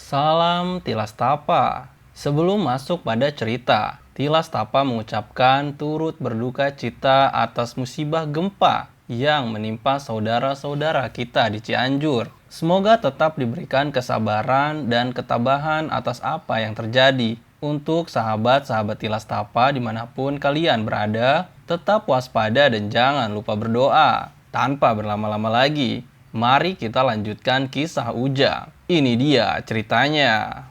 Salam Tilas Tapa. Sebelum masuk pada cerita, Tilas Tapa mengucapkan turut berduka cita atas musibah gempa yang menimpa saudara-saudara kita di Cianjur. Semoga tetap diberikan kesabaran dan ketabahan atas apa yang terjadi. Untuk sahabat-sahabat Tilas Tapa dimanapun kalian berada, tetap waspada dan jangan lupa berdoa. Tanpa berlama-lama lagi, mari kita lanjutkan kisah Ujang. Ini dia ceritanya.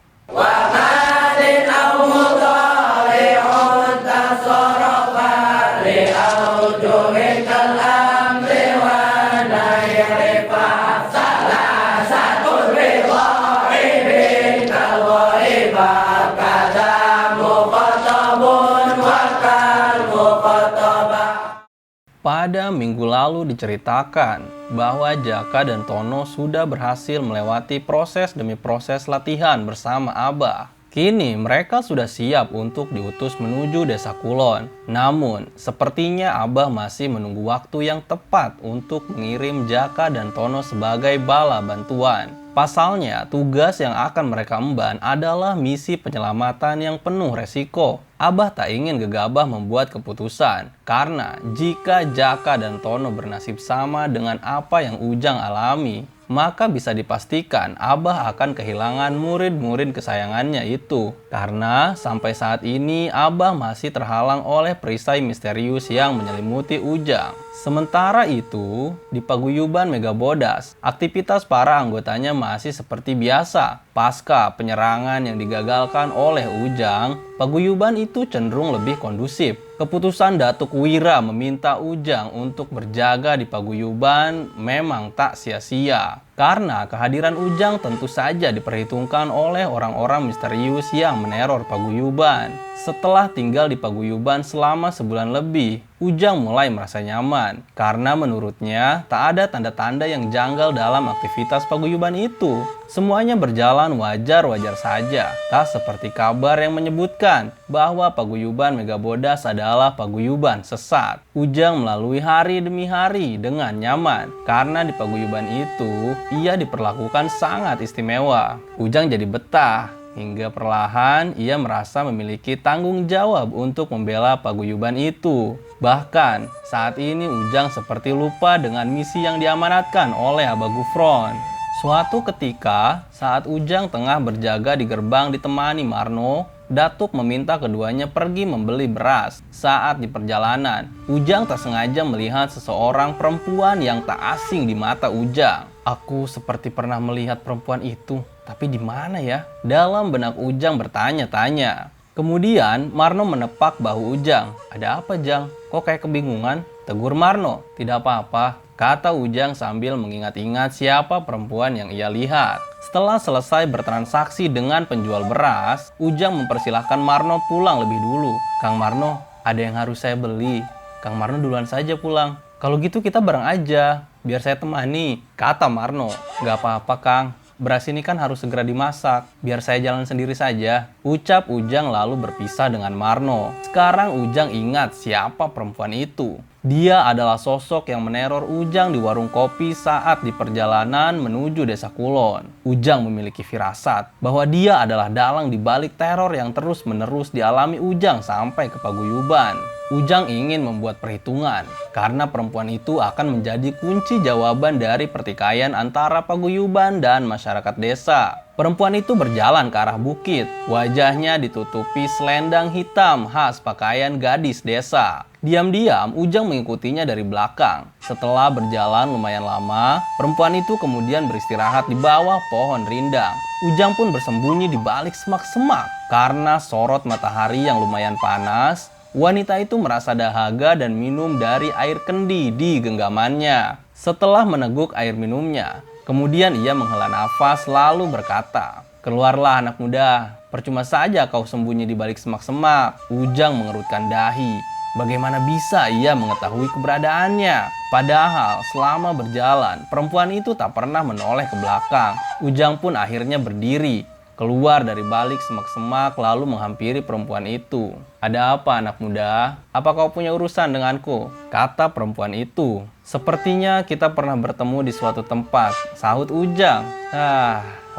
Pada minggu lalu diceritakan bahwa Jaka dan Tono sudah berhasil melewati proses demi proses latihan bersama Abah. Kini mereka sudah siap untuk diutus menuju Desa Kulon. Namun, sepertinya Abah masih menunggu waktu yang tepat untuk mengirim Jaka dan Tono sebagai bala bantuan. Pasalnya, tugas yang akan mereka emban adalah misi penyelamatan yang penuh resiko. Abah tak ingin gegabah membuat keputusan, karena jika Jaka dan Tono bernasib sama dengan apa yang Ujang alami, maka bisa dipastikan Abah akan kehilangan murid-murid kesayangannya itu. Karena sampai saat ini Abah masih terhalang oleh perisai misterius yang menyelimuti Ujang. Sementara itu, di paguyuban Megabodas, aktivitas para anggotanya masih seperti biasa. Pasca penyerangan yang digagalkan oleh Ujang, paguyuban itu cenderung lebih kondusif. Keputusan Datuk Wira meminta Ujang untuk berjaga di paguyuban memang tak sia-sia. Karena kehadiran Ujang tentu saja diperhitungkan oleh orang-orang misterius yang meneror paguyuban. Setelah tinggal di paguyuban selama sebulan lebih, Ujang mulai merasa nyaman. Karena menurutnya tak ada tanda-tanda yang janggal dalam aktivitas paguyuban itu. Semuanya berjalan wajar-wajar saja. Tak seperti kabar yang menyebutkan bahwa paguyuban Megabodas adalah paguyuban sesat. Ujang melalui hari demi hari dengan nyaman. Karena di paguyuban itu, ia diperlakukan sangat istimewa. Ujang jadi betah. Hingga perlahan ia merasa memiliki tanggung jawab untuk membela paguyuban itu. Bahkan saat ini Ujang seperti lupa dengan misi yang diamanatkan oleh Abah Gufron. Suatu ketika saat Ujang tengah berjaga di gerbang ditemani Marno, Datuk meminta keduanya pergi membeli beras. Saat di perjalanan, Ujang tak sengaja melihat seseorang perempuan yang tak asing di mata Ujang. Aku seperti pernah melihat perempuan itu, tapi di mana ya? Dalam benak Ujang bertanya-tanya. Kemudian Marno menepak bahu Ujang. Ada apa, Jang? Kok kayak kebingungan? Tegur Marno. Tidak apa-apa, kata Ujang sambil mengingat-ingat siapa perempuan yang ia lihat. Setelah selesai bertransaksi dengan penjual beras, Ujang mempersilahkan Marno pulang lebih dulu. Kang Marno, ada yang harus saya beli. Kang Marno duluan saja pulang. Kalau gitu kita bareng aja, biar saya temani, kata Marno. Gak apa-apa Kang, beras ini kan harus segera dimasak, biar saya jalan sendiri saja, ucap Ujang lalu berpisah dengan Marno. Sekarang Ujang ingat siapa perempuan itu. Dia adalah sosok yang meneror Ujang di warung kopi saat di perjalanan menuju Desa Kulon. Ujang memiliki firasat bahwa dia adalah dalang di balik teror yang terus-menerus dialami Ujang sampai ke paguyuban. Ujang ingin membuat perhitungan, karena perempuan itu akan menjadi kunci jawaban dari pertikaian antara paguyuban dan masyarakat desa. Perempuan itu berjalan ke arah bukit. Wajahnya ditutupi selendang hitam khas pakaian gadis desa. Diam-diam Ujang mengikutinya dari belakang. Setelah berjalan lumayan lama, perempuan itu kemudian beristirahat di bawah pohon rindang. Ujang pun bersembunyi di balik semak-semak. Karena sorot matahari yang lumayan panas, wanita itu merasa dahaga dan minum dari air kendi di genggamannya. Setelah meneguk air minumnya, kemudian ia menghela nafas lalu berkata, "Keluarlah anak muda, percuma saja kau sembunyi di balik semak-semak." Ujang mengerutkan dahi. Bagaimana bisa ia mengetahui keberadaannya? Padahal selama berjalan, perempuan itu tak pernah menoleh ke belakang. Ujang pun akhirnya berdiri, keluar dari balik semak-semak lalu menghampiri perempuan itu. "Ada apa anak muda? Apa kau punya urusan denganku?" kata perempuan itu. "Sepertinya kita pernah bertemu di suatu tempat," sahut Ujang.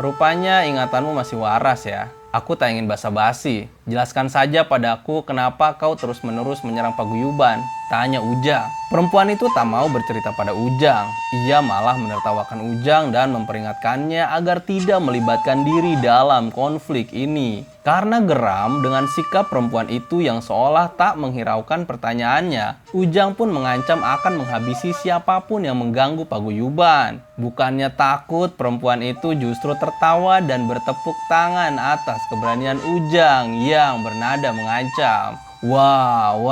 rupanya ingatanmu masih waras ya. Aku tak ingin basa-basi. Jelaskan saja padaku kenapa kau terus-menerus menyerang paguyuban, tanya Ujang. Perempuan itu tak mau bercerita pada Ujang. Ia malah menertawakan Ujang dan memperingatkannya agar tidak melibatkan diri dalam konflik ini. Karena geram dengan sikap perempuan itu yang seolah tak menghiraukan pertanyaannya, Ujang pun mengancam akan menghabisi siapapun yang mengganggu paguyuban. Bukannya takut, perempuan itu justru tertawa dan bertepuk tangan atas keberanian Ujang yang bernada mengancam. Wow,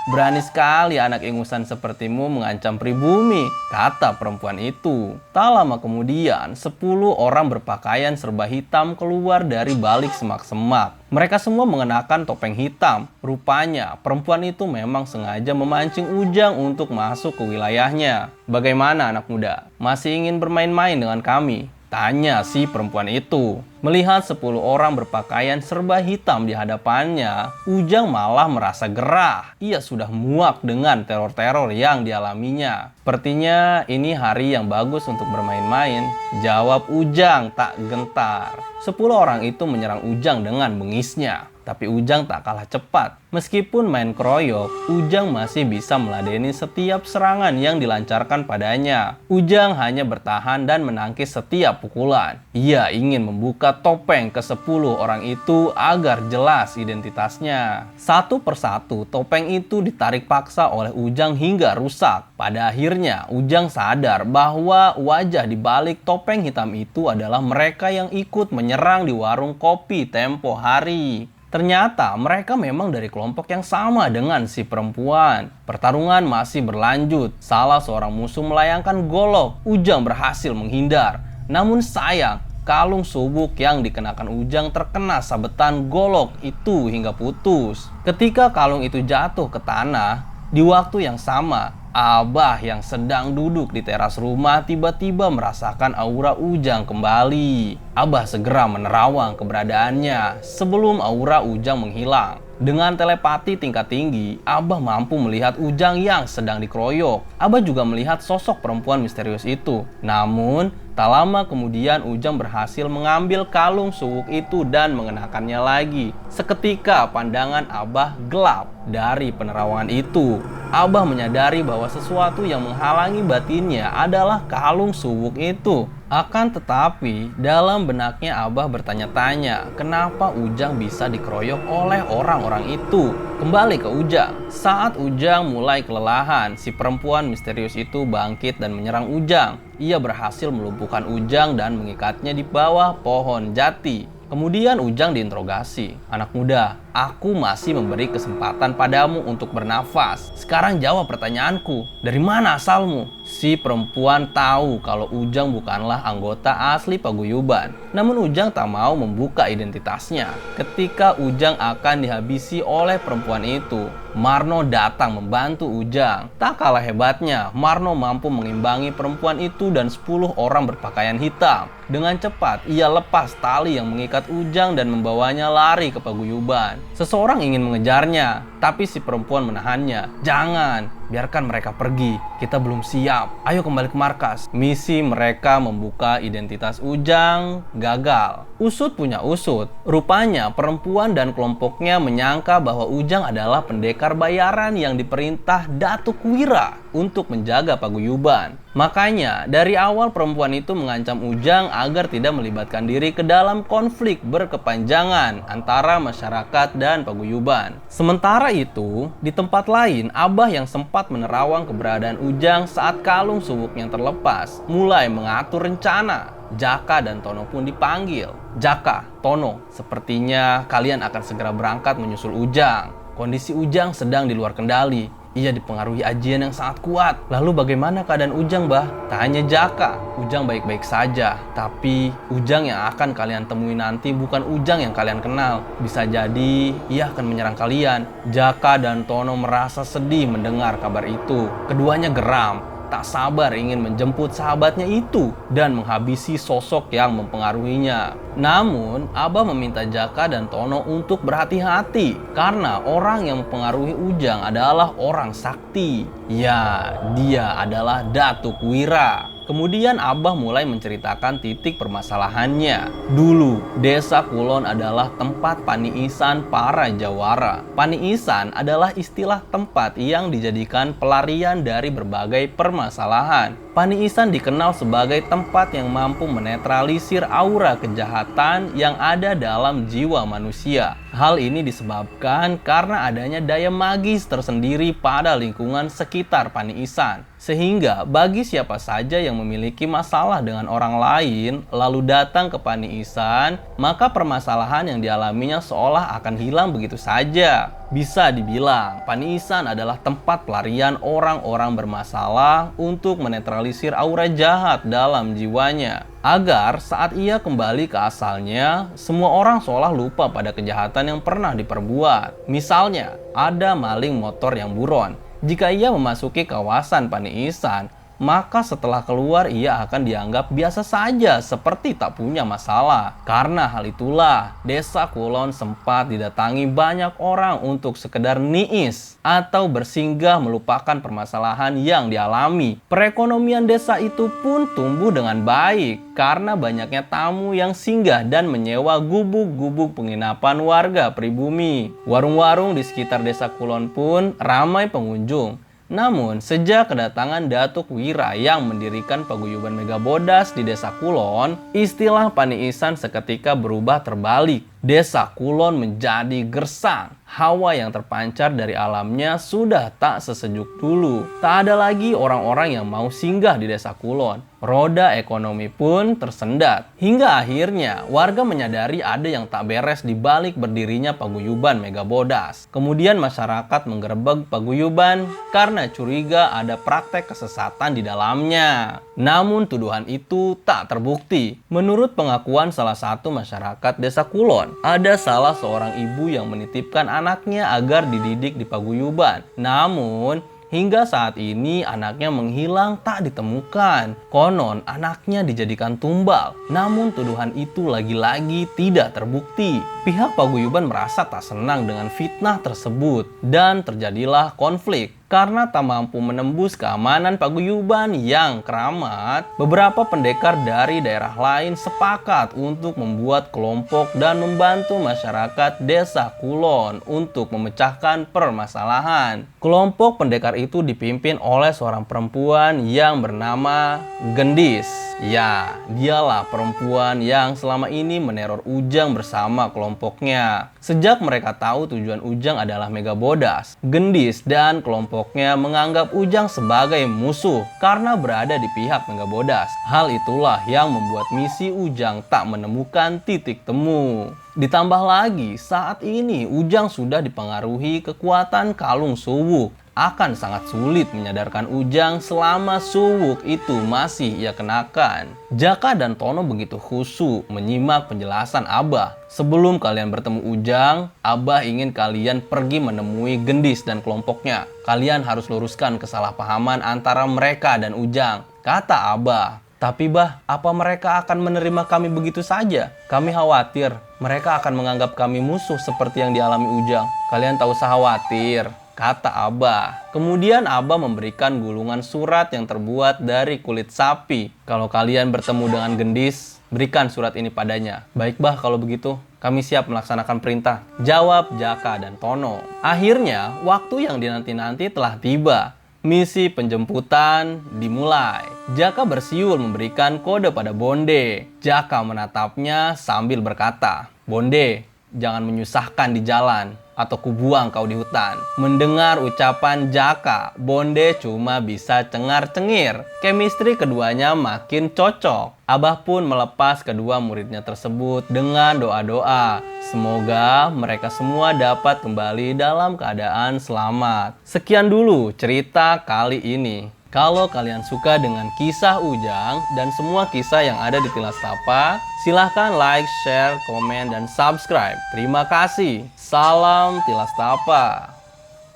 berani sekali anak ingusan sepertimu mengancam pribumi, kata perempuan itu. Tak lama kemudian, 10 orang berpakaian serba hitam keluar dari balik semak-semak. Mereka semua mengenakan topeng hitam. Rupanya, perempuan itu memang sengaja memancing Ujang untuk masuk ke wilayahnya. Bagaimana anak muda? Masih ingin bermain-main dengan kami? Tanya si perempuan itu. Melihat 10 orang berpakaian serba hitam di hadapannya, Ujang malah merasa gerah. Ia sudah muak dengan teror-teror yang dialaminya. Sepertinya ini hari yang bagus untuk bermain-main, jawab Ujang tak gentar. 10 orang itu menyerang Ujang dengan bengisnya. Tapi Ujang tak kalah cepat. Meskipun main keroyok, Ujang masih bisa meladeni setiap serangan yang dilancarkan padanya. Ujang hanya bertahan dan menangkis setiap pukulan. Ia ingin membuka topeng ke 10 orang itu agar jelas identitasnya. Satu persatu topeng itu ditarik paksa oleh Ujang hingga rusak. Pada akhirnya Ujang sadar bahwa wajah di balik topeng hitam itu adalah mereka yang ikut menyerang di warung kopi tempo hari. Ternyata mereka memang dari kelompok yang sama dengan si perempuan. Pertarungan masih berlanjut. Salah seorang musuh melayangkan golok. Ujang berhasil menghindar. Namun sayang, kalung subuk yang dikenakan Ujang terkena sabetan golok itu hingga putus. Ketika kalung itu jatuh ke tanah, di waktu yang sama, Abah yang sedang duduk di teras rumah tiba-tiba merasakan aura Ujang kembali. Abah segera menerawang keberadaannya sebelum aura Ujang menghilang. Dengan telepati tingkat tinggi, Abah mampu melihat Ujang yang sedang dikeroyok. Abah juga melihat sosok perempuan misterius itu. Namun, tak lama kemudian Ujang berhasil mengambil kalung subuk itu dan mengenakannya lagi. Seketika pandangan Abah gelap dari penerawangan itu. Abah menyadari bahwa sesuatu yang menghalangi batinnya adalah kalung subuk itu. Akan tetapi, dalam benaknya Abah bertanya-tanya, kenapa Ujang bisa dikeroyok oleh orang-orang itu? Kembali ke Ujang. Saat Ujang mulai kelelahan, si perempuan misterius itu bangkit dan menyerang Ujang. Ia berhasil melumpuhkan Ujang dan mengikatnya di bawah pohon jati. Kemudian Ujang diinterogasi. Anak muda, aku masih memberi kesempatan padamu untuk bernafas. Sekarang jawab pertanyaanku. Dari mana asalmu? Si perempuan tahu kalau Ujang bukanlah anggota asli paguyuban. Namun Ujang tak mau membuka identitasnya. Ketika Ujang akan dihabisi oleh perempuan itu, Marno datang membantu Ujang. Tak kalah hebatnya, Marno mampu mengimbangi perempuan itu dan 10 orang berpakaian hitam. Dengan cepat, ia lepas tali yang mengikat Ujang dan membawanya lari ke paguyuban. Seseorang ingin mengejarnya, tapi si perempuan menahannya. Jangan, biarkan mereka pergi. Kita belum siap. Ayo kembali ke markas. Misi mereka membuka identitas Ujang gagal. Usut punya usut. Rupanya perempuan dan kelompoknya menyangka bahwa Ujang adalah pendekar bayaran yang diperintah Datuk Wira untuk menjaga paguyuban. Makanya dari awal perempuan itu mengancam Ujang agar tidak melibatkan diri ke dalam konflik berkepanjangan antara masyarakat dan paguyuban. Sementara itu, di tempat lain, Abah yang sempat menerawang keberadaan Ujang saat kalung subuknya terlepas, mulai mengatur rencana. Jaka dan Tono pun dipanggil. Jaka, Tono, sepertinya kalian akan segera berangkat menyusul Ujang. Kondisi Ujang sedang di luar kendali. Ia dipengaruhi ajian yang sangat kuat. Lalu bagaimana keadaan Ujang, Bah? Tanya Jaka. Ujang baik-baik saja. Tapi Ujang yang akan kalian temui nanti bukan Ujang yang kalian kenal. Bisa jadi ia akan menyerang kalian. Jaka dan Tono merasa sedih mendengar kabar itu. Keduanya geram. Tak sabar ingin menjemput sahabatnya itu dan menghabisi sosok yang mempengaruhinya. Namun, Abah meminta Jaka dan Tono untuk berhati-hati karena orang yang mempengaruhi Ujang adalah orang sakti. Ya, dia adalah Datuk Wira. Kemudian Abah mulai menceritakan titik permasalahannya. Dulu, Desa Kulon adalah tempat paniisan para jawara. Paniisan adalah istilah tempat yang dijadikan pelarian dari berbagai permasalahan. Paniisan dikenal sebagai tempat yang mampu menetralisir aura kejahatan yang ada dalam jiwa manusia. Hal ini disebabkan karena adanya daya magis tersendiri pada lingkungan sekitar paniisan. Sehingga bagi siapa saja yang memiliki masalah dengan orang lain lalu datang ke paniisan, maka permasalahan yang dialaminya seolah akan hilang begitu saja. Bisa dibilang, paniisan adalah tempat pelarian orang-orang bermasalah untuk menetralisir aura jahat dalam jiwanya. Agar saat ia kembali ke asalnya, semua orang seolah lupa pada kejahatan yang pernah diperbuat. Misalnya, ada maling motor yang buron. Jika ia memasuki kawasan paniisan, maka setelah keluar ia akan dianggap biasa saja seperti tak punya masalah. Karena hal itulah Desa Kulon sempat didatangi banyak orang untuk sekedar niis atau bersinggah melupakan permasalahan yang dialami. Perekonomian desa itu pun tumbuh dengan baik karena banyaknya tamu yang singgah dan menyewa gubuk-gubuk penginapan warga pribumi. Warung-warung di sekitar Desa Kulon pun ramai pengunjung. Namun, sejak kedatangan Datuk Wira yang mendirikan paguyuban Megabodas di Desa Kulon, istilah paniisan seketika berubah terbalik. Desa Kulon menjadi gersang. Hawa yang terpancar dari alamnya sudah tak sesejuk dulu. Tak ada lagi orang-orang yang mau singgah di Desa Kulon. Roda ekonomi pun tersendat. Hingga akhirnya warga menyadari ada yang tak beres di balik berdirinya paguyuban Megabodas. Kemudian masyarakat menggerebek paguyuban karena curiga ada praktek kesesatan di dalamnya. Namun tuduhan itu tak terbukti. Menurut pengakuan salah satu masyarakat Desa Kulon, ada salah seorang ibu yang menitipkan anaknya agar dididik di paguyuban. Namun, hingga saat ini anaknya menghilang tak ditemukan. Konon anaknya dijadikan tumbal. Namun tuduhan itu lagi-lagi tidak terbukti. Pihak paguyuban merasa tak senang dengan fitnah tersebut. Dan terjadilah konflik. Karena tak mampu menembus keamanan paguyuban yang keramat, beberapa pendekar dari daerah lain sepakat untuk membuat kelompok dan membantu masyarakat Desa Kulon untuk memecahkan permasalahan. Kelompok pendekar itu dipimpin oleh seorang perempuan yang bernama Gendis. Ya, dialah perempuan yang selama ini meneror Ujang bersama kelompoknya. Sejak mereka tahu tujuan Ujang adalah Megabodas, Gendis dan kelompoknya menganggap Ujang sebagai musuh karena berada di pihak Megabodas. Hal itulah yang membuat misi Ujang tak menemukan titik temu. Ditambah lagi, saat ini Ujang sudah dipengaruhi kekuatan Kalung Suwuk. Akan sangat sulit menyadarkan Ujang selama Suwuk itu masih ia kenakan. Jaka dan Tono begitu khusyuk menyimak penjelasan Abah. Sebelum kalian bertemu Ujang, Abah ingin kalian pergi menemui Gendis dan kelompoknya. Kalian harus luruskan kesalahpahaman antara mereka dan Ujang, kata Abah. Tapi Bah, apa mereka akan menerima kami begitu saja? Kami khawatir mereka akan menganggap kami musuh seperti yang dialami Ujang. Kalian tak usah khawatir, kata Abah. Kemudian Abah memberikan gulungan surat yang terbuat dari kulit sapi. Kalau kalian bertemu dengan Gendis, berikan surat ini padanya. Baik Bah, kalau begitu kami siap melaksanakan perintah, jawab Jaka dan Tono. Akhirnya waktu yang dinanti-nanti telah tiba. Misi penjemputan dimulai. Jaka bersiul memberikan kode pada Bonde. Jaka menatapnya sambil berkata, "Bonde, jangan menyusahkan di jalan atau kubuang kau di hutan." Mendengar ucapan Jaka, Bonde cuma bisa cengar-cengir. Chemistry keduanya makin cocok. Abah pun melepas kedua muridnya tersebut dengan doa-doa. Semoga mereka semua dapat kembali dalam keadaan selamat. Sekian dulu cerita kali ini. Kalau kalian suka dengan kisah Ujang dan semua kisah yang ada di Tilas Tapa, silahkan like, share, komen, dan subscribe. Terima kasih. Salam Tilas Tapa.